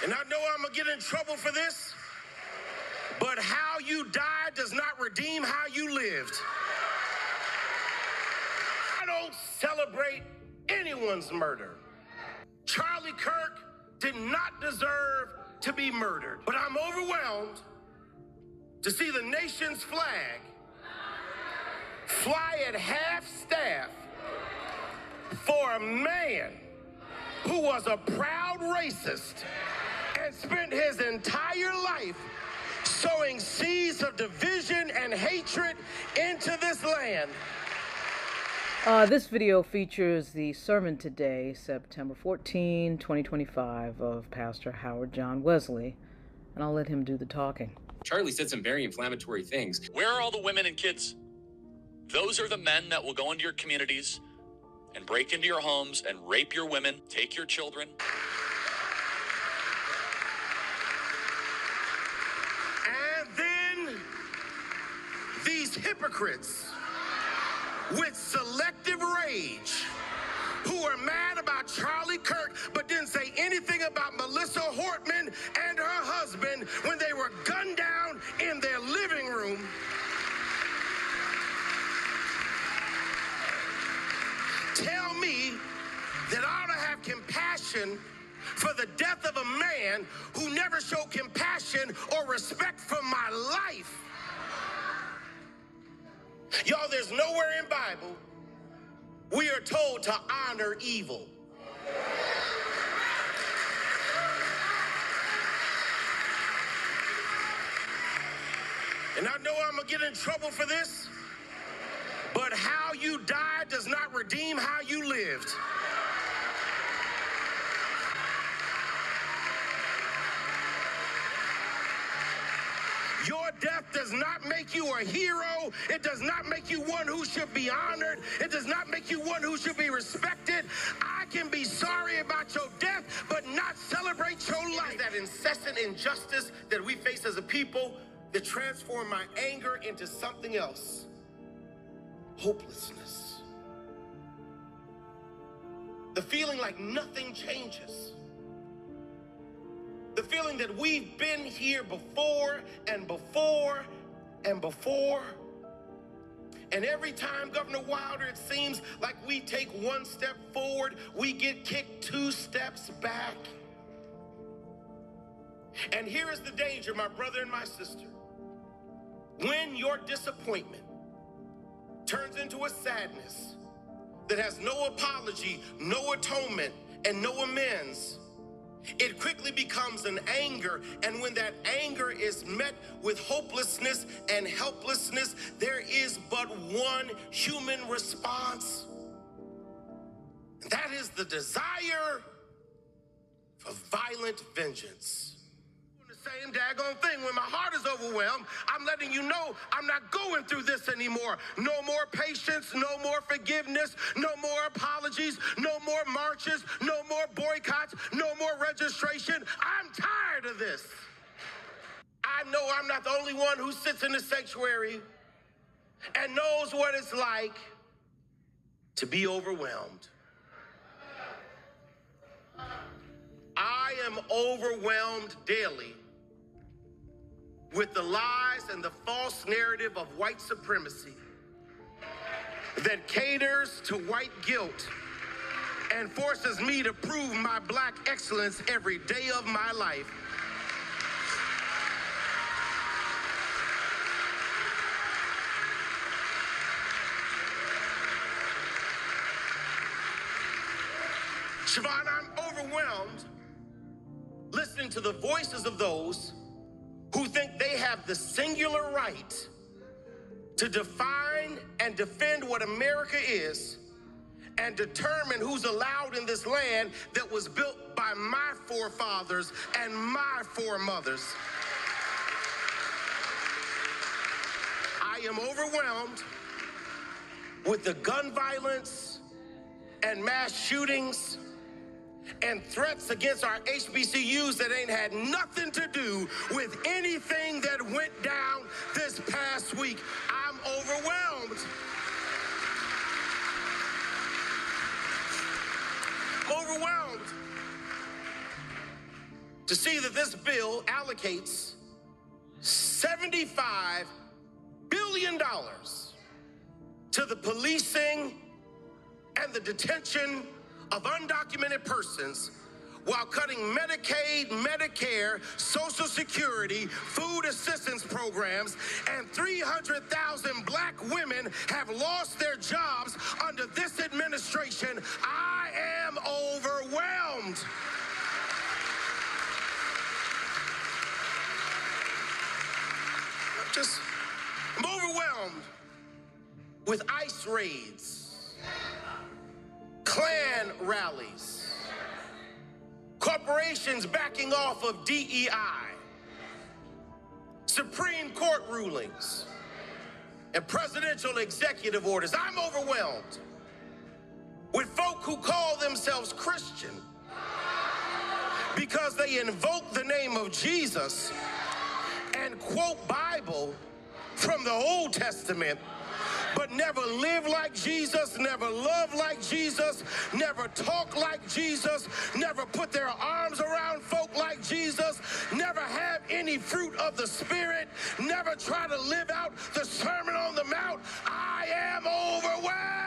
And I know I'm gonna get in trouble for this, but how you died does not redeem how you lived. I don't celebrate anyone's murder. Charlie Kirk did not deserve to be murdered, but I'm overwhelmed to see the nation's flag fly at half-staff for a man who was a proud racist and spent his entire life sowing seeds of division and hatred into this land. This video features the sermon today, September 14, 2025, of Pastor Howard John Wesley, and I'll let him do the talking. Charlie said some very inflammatory things. Where are all the women and kids? Those are the men that will go into your communities and break into your homes and rape your women, take your children. And then these hypocrites with selective rage who are mad about Charlie Kirk but didn't say anything about Melissa Hortman and her husband when they were gunned down in their living room. Tell me that I ought to have compassion for the death of a man who never showed compassion or respect for my life. Y'all, there's nowhere in Bible we are told to honor evil. And I know I'm gonna get in trouble for this, but how you died does not redeem how you lived. Your death does not make you a hero. It does not make you one who should be honored. It does not make you one who should be respected. I can be sorry about your death, but not celebrate your life. That incessant injustice that we face as a people that transform my anger into something else. Hopelessness. The feeling like nothing changes. The feeling that we've been here before and before and before. And every time, Governor Wilder, it seems like we take one step forward, we get kicked 2 steps back. And here is the danger, my brother and my sister. When your disappointment turns into a sadness that has no apology, no atonement, and no amends, it quickly becomes an anger, and when that anger is met with hopelessness and helplessness, there is but one human response. That is the desire for violent vengeance. The same daggone thing. When my heart is overwhelmed, I'm letting you know I'm not going through this anymore. No more patience, no more forgiveness, no more apologies, no more marches, no more boycotts, no more registration. I'm tired of this. I know I'm not the only one who sits in the sanctuary and knows what it's like to be overwhelmed. I am overwhelmed daily with the lies and the false narrative of white supremacy that caters to white guilt and forces me to prove my black excellence every day of my life. Siobhan, I'm overwhelmed listening to the voices of those who think they have the singular right to define and defend what America is and determine who's allowed in this land that was built by my forefathers and my foremothers. I am overwhelmed with the gun violence and mass shootings and threats against our HBCUs that ain't had nothing to do with anything that went down this past week. I'm overwhelmed. Overwhelmed to see that this bill allocates $75 billion to the policing and the detention of undocumented persons while cutting Medicaid, Medicare, Social Security, food assistance programs, and 300,000 black women have lost their jobs under this administration. I am overwhelmed. I'm overwhelmed with ICE raids, Klan rallies, corporations backing off of DEI, Supreme Court rulings, and presidential executive orders. I'm overwhelmed with folk who call themselves Christian because they invoke the name of Jesus and quote Bible from the Old Testament, but never live like Jesus, never love like Jesus, never talk like Jesus, never put their arms around folk like Jesus, never have any fruit of the Spirit, never try to live out the Sermon on the Mount. I am overwhelmed.